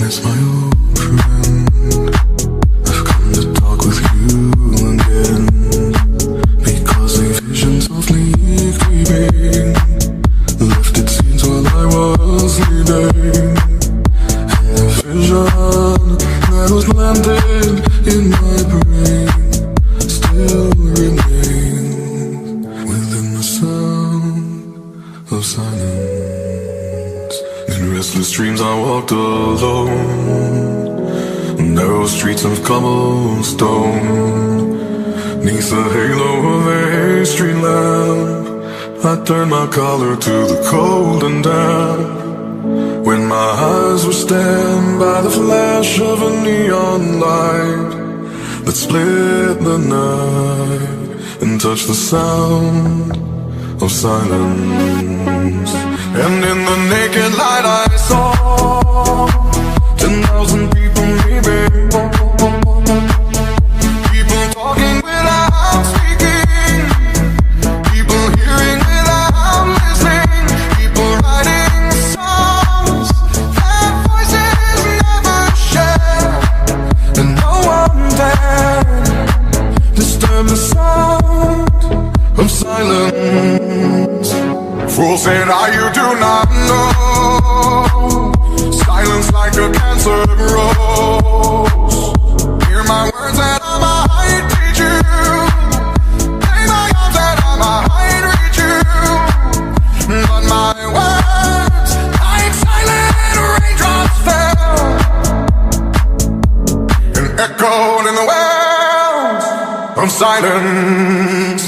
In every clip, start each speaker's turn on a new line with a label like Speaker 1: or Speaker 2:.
Speaker 1: darkness, my old friend. I've come to talk with you again, because the visions of me creeping left its scenes while I was sleeping, and the vision that was planted in my brain still remains within the sound of silence. In restless dreams I walked alone, narrow streets of cobblestone, neath the halo of a street lamp. I turned my collar to the cold and damp, when my eyes were stabbed by the flash of a neon light that split the night and touched the sound of silence. And in the naked light I saw 10,000 people leaving, people talking without speaking, people hearing without listening, people writing songs that voices never share, and no one dared disturb the sound of silence. Fool said you do not know, silence like a cancer grows. Hear my words that I might teach you, lay my arms that I might reach you, but my words like silent raindrops fell and echoed in the wells of silence.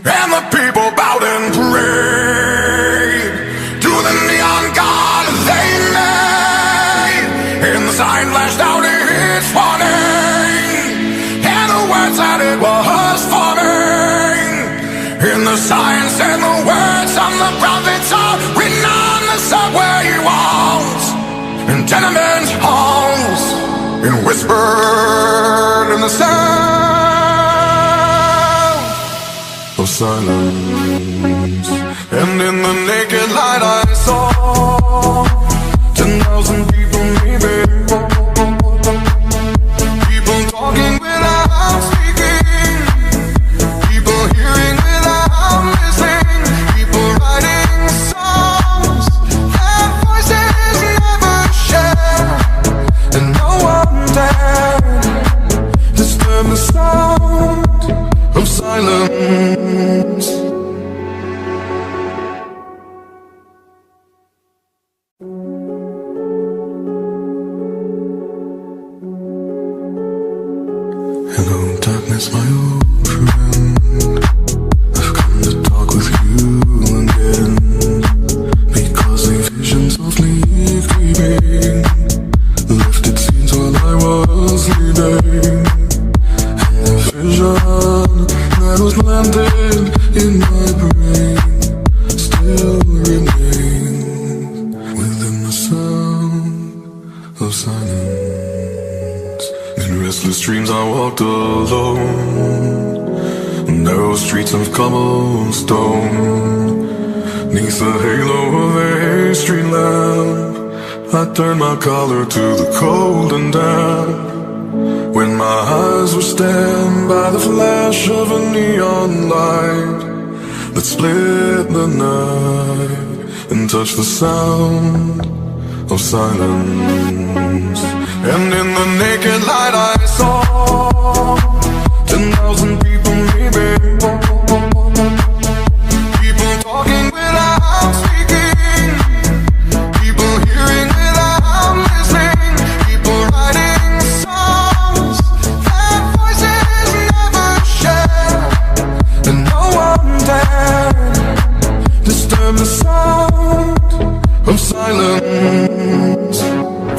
Speaker 1: And the people bowed and prayed to the neon god they made, and the sign flashed out its warning, and the words that it was forming. And the sign said the words of the prophets are written on the subway walls and tenement halls, and whispered in the sound of silence. And in the naked light I saw 10,000 people leaving, people talking without speaking, people hearing without listening, people writing songs that voices never share, and no one dared disturb the sound of silence. Hello darkness, my old friend. I've come to talk with you again, because the visions of me creeping left its scenes while I was sleeping, and the vision that was planted in my brain still remains within the sound of silence. In restless dreams I walked alone, narrow streets of cobblestone, neath the halo of a street lamp. I turned my collar to the cold and damp, when my eyes were stabbed by the flash of a neon light that split the night and touched the sound of silence. And in the naked light I saw 10,000 people leaving, people talking without speaking, people hearing without listening, people writing songs that voices never share, and no one dared disturb the sound of silence.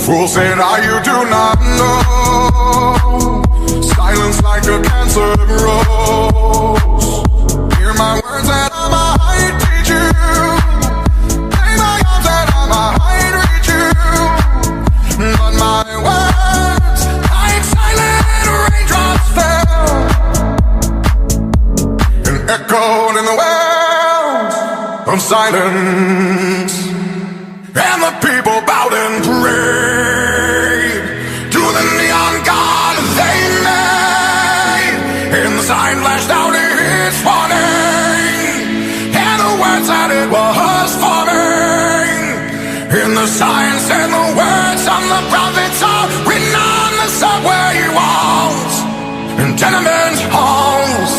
Speaker 1: Fool said you do not know, silence like a cancer grows. Hear my words that I might teach you, lay my arms that I might reach you, but my words like silent raindrops fell and echoed in the wells of silence. silence. And the people bowed and prayed to the neon god they made, and the sign flashed out its warning, and the words that it was forming. And the sign said the words of the prophets are written on the subway walls and tenement halls, and whispered in the sound of silence. And in the naked light I saw 10,000 people leaving, people talking without speaking, people hearing without listening, people writing songs that voices never share, and no one dared disturb the sound of silence. For said you do not know, silence like a cancer grows. Hear my words that I might teach you, lay my arms that I might reach you, but my words like silent raindrops fell and echoed in the wells of silence. And the people bowed and prayed the signs and the words on the prophets are written on the subway walls, in tenement halls,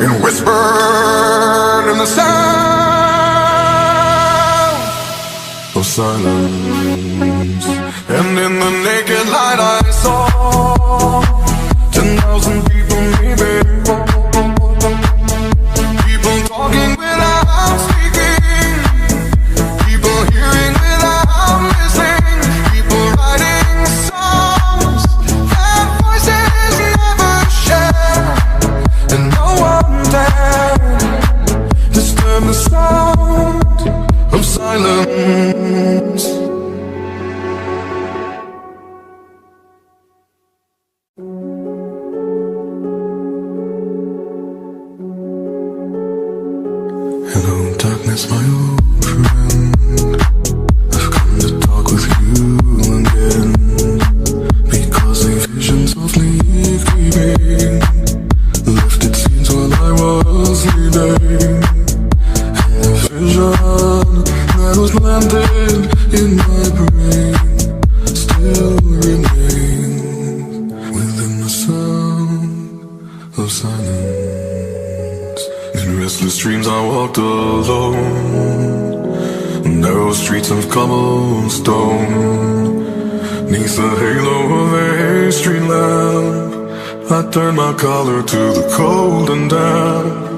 Speaker 1: and whispered in the sound of silence. And in the naked light I saw 10,000 people maybe, people talking without speaking, people hearing without listening, people writing songs that voices never share, and no one dared disturb the sound of silence. Hello, darkness, my old friend. I've come to talk with you again, because the vision softly creeping left its scenes while I was sleeping, and the vision that was planted in my brain still remains within the sound of silence. In restless dreams I walked alone, narrow streets of cobblestone. 'Neath the halo of a street lamp, I turned my collar to the cold and damp,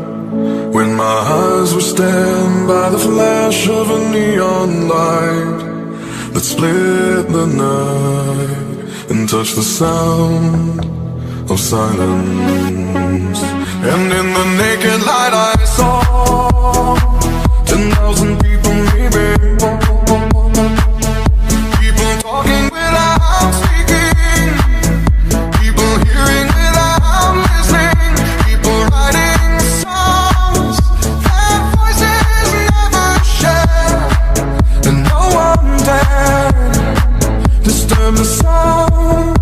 Speaker 1: when my eyes were stabbed by the flash of a neon light that split the night and touched the sound of silence. And in the naked light I saw 10,000 people maybe, people talking without speaking, people hearing without listening, people writing songs that voices never share, and no one dared disturb the sound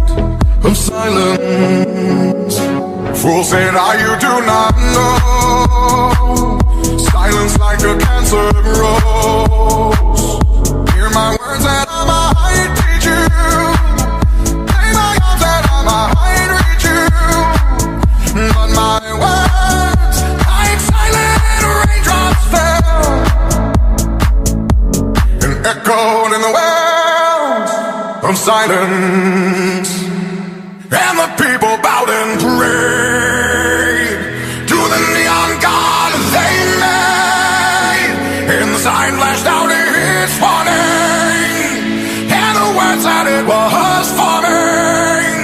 Speaker 1: of silence. Fool said, you do not know, silence like a cancer grows. Hear my words that I might teach you, play my arms that I might reach you, but my words like silent raindrops fell and echoed in the wells of silence. And the people bowed and prayed to the neon god they made, and the sign flashed out its warning, and the words that it was forming.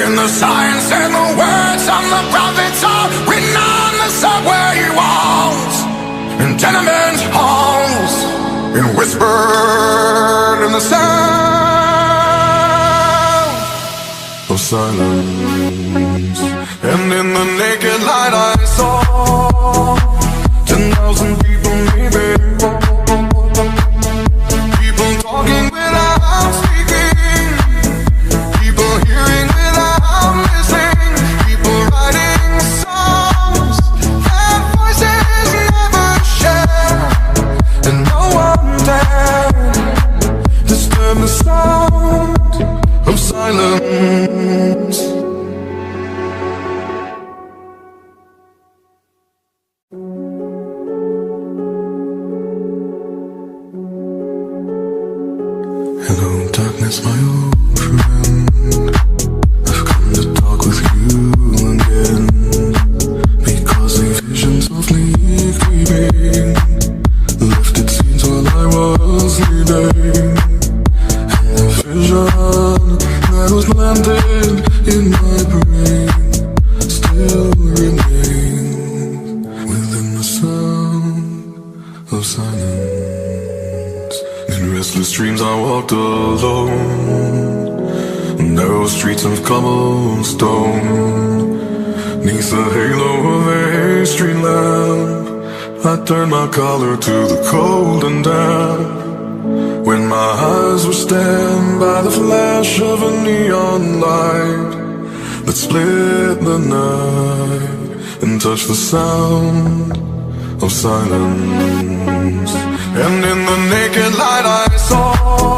Speaker 1: In the signs and the words on the prophets are written on the subway walls, in tenement halls, and whispered in the sound of silence. And in the naked light I saw 10,000 people maybe, people talking without speaking, people hearing without listening, people writing songs that voices never share, and no one dared disturb the sound of silence. Hello, darkness, my old friend. I've come to talk with you again, because the vision softly creeping left its scenes while I was sleeping, and the vision that was planted in my brain still remains within the sound of silence. In restless dreams I walked alone, narrow streets of cobblestone. 'Neath the halo of a street lamp, I turned my collar to the cold and damp, when my eyes were stabbed by the flash of a neon light that split the night and touched the sound of silence. And in the naked light I saw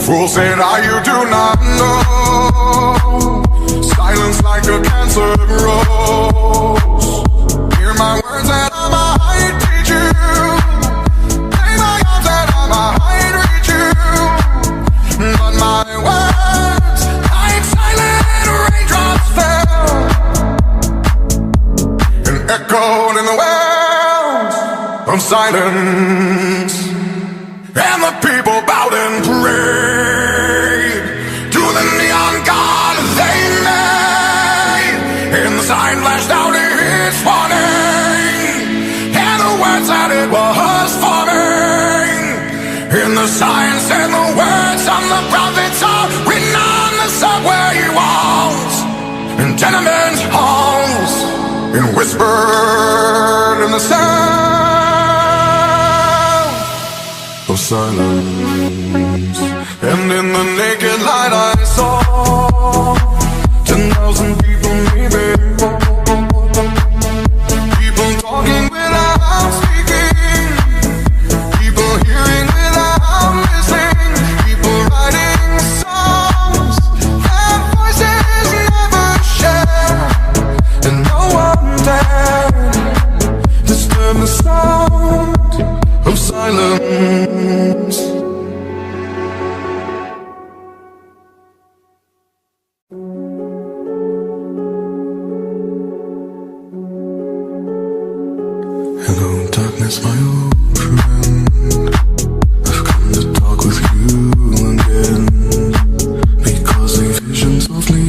Speaker 1: Fools say that you do not know. Silence like a cancer grows. Hear my words that I might teach you. Play my arms that I might reach you. But my words, like silent raindrops, fell and echoed in the wells of silence. And the people bowed and prayed to the neon god they made. And the sign flashed out its warning, and the words that it was forming. And the sign said the words of the prophets are written on the subway walls and tenement halls, and whispered in the sound of silence. And in the naked light I saw 10,000 people maybe. People talking without speaking. People hearing without listening. People writing songs that voices never share. And no one dared disturb the sound of silence. Hello, darkness, my old friend. I've come to talk with you again, because a vision softly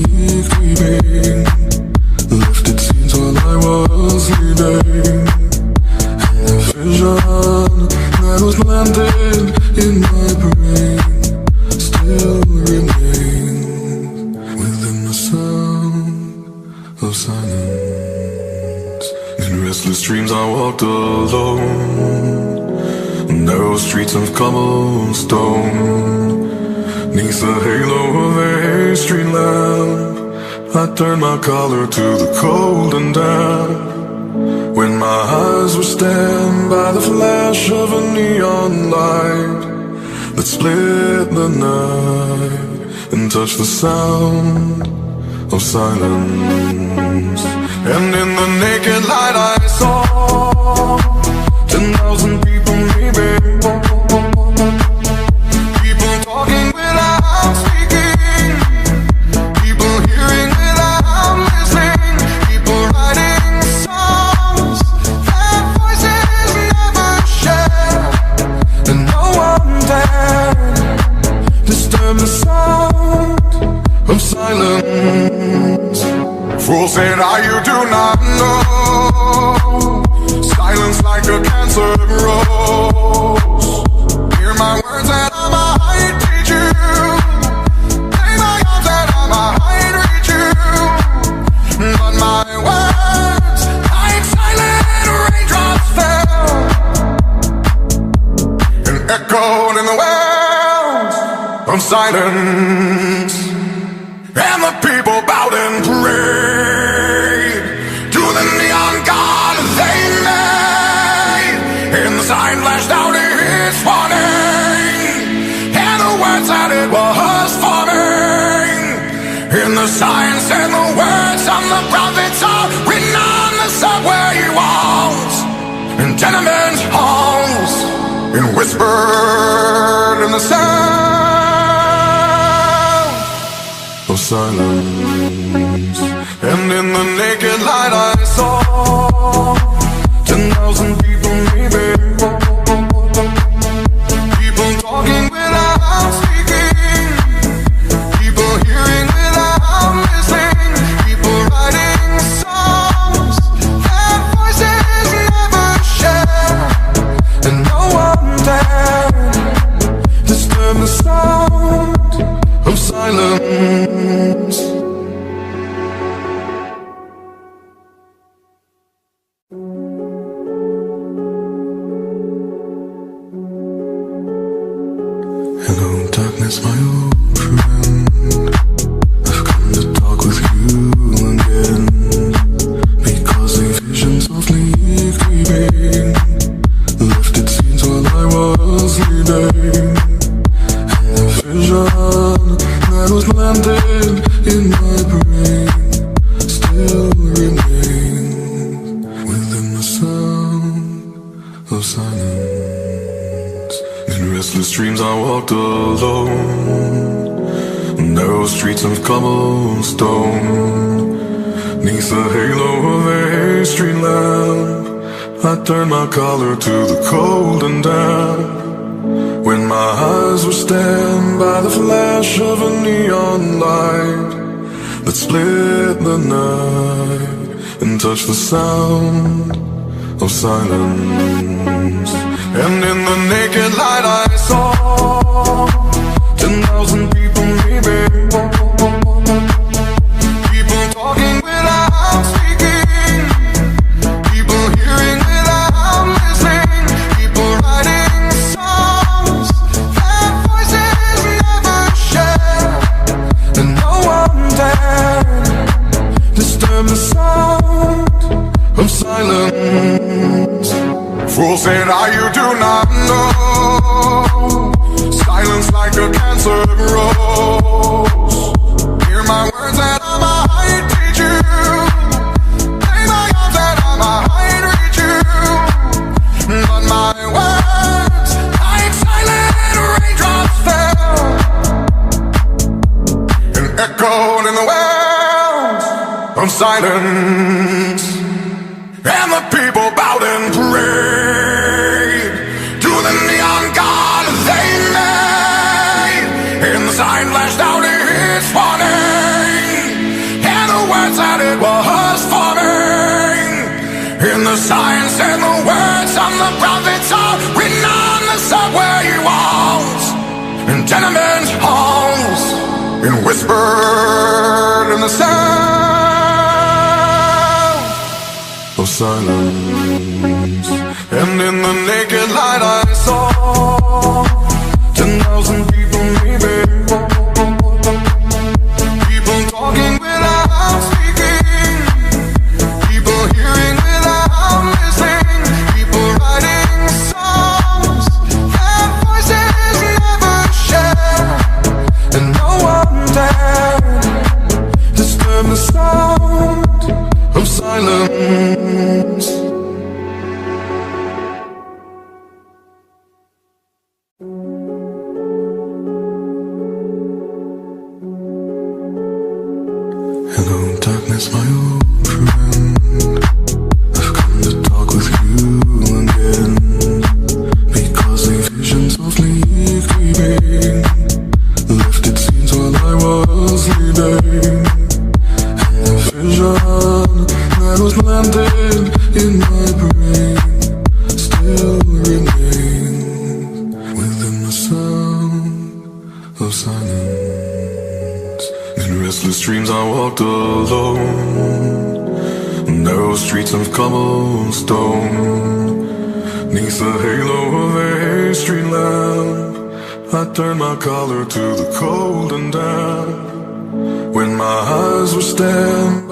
Speaker 1: creeping lifted scenes while I was sleeping. And the vision that was planted in my brain still remains within the sound of silence. In restless dreams I walked alone, narrow streets of cobblestone. Neath the halo of a street lamp, I turned my collar to the cold and damp. When my eyes were stabbed by the flash of a neon light that split the night and touched the sound of silence. And in the naked light I saw 10,000 people maybe. People talking without speaking. People hearing without listening. People writing songs that voices never share. And no one dared disturb the sound of silence. Fools say that you do not know. Silence like a cancer grows. Hear my words that I might teach you. Play my arms that I might reach you. But my words, like silent raindrops, fell and echoed in the wells of silence. And the people bowed and prayed to the neon god they made. And the sign flashed out its warning, and the words that it was forming. And the sign said the words of the prophets are written on the subway walls and tenement halls, and whispered in the sound of silence. And in the naked light I saw 10,000 people maybe. People talking without speaking. People hearing without listening. People writing songs that voices never share. And no one dared disturb the sound of silence. Hello, darkness, my old friend. I've come to talk with you again, because a vision softly creeping lifted scenes while I was sleeping. landed in my brain still remains within the sound of silence. In restless dreams I walked alone, narrow streets of cobblestone. 'Neath the halo of a street lamp, I turned my collar to the cold and damp. When my eyes were stabbed by the flash of a neon light that split the night and touched the sound of silence. And in the naked light I saw 10,000 people, maybe people talking without speaking, people hearing without listening, people writing songs that voices never share, and no one dared disturb the sound of silence. Fools said, you do not know. Silence like a cancer grows. Hear my words that I might teach you. Play my arms that I might reach you. But my words, like silent raindrops fell and echoed in the wells of silence. And the people bowed and prayed to the neon god they made. And the sign flashed out its warning, and the words that it was forming. And the sign said the words of the prophets are written on the subway walls and tenement halls, and whispered in the sound of silence. And in the naked light I saw 10,000 people, maybe people talking without speaking, people hearing without listening, people writing songs that voices never share, and no one dared disturb the sound of silence. Hello darkness, my old friend, I've come to talk with you again, because a vision softly creeping left its scenes while I was sleeping. And the vision that was landed in my brain still remains within the sound of silence. In restless dreams I walked alone, narrow streets of cobblestone. 'Neath the halo of a street lamp, I turned my collar to the cold and damp. When my eyes were stabbed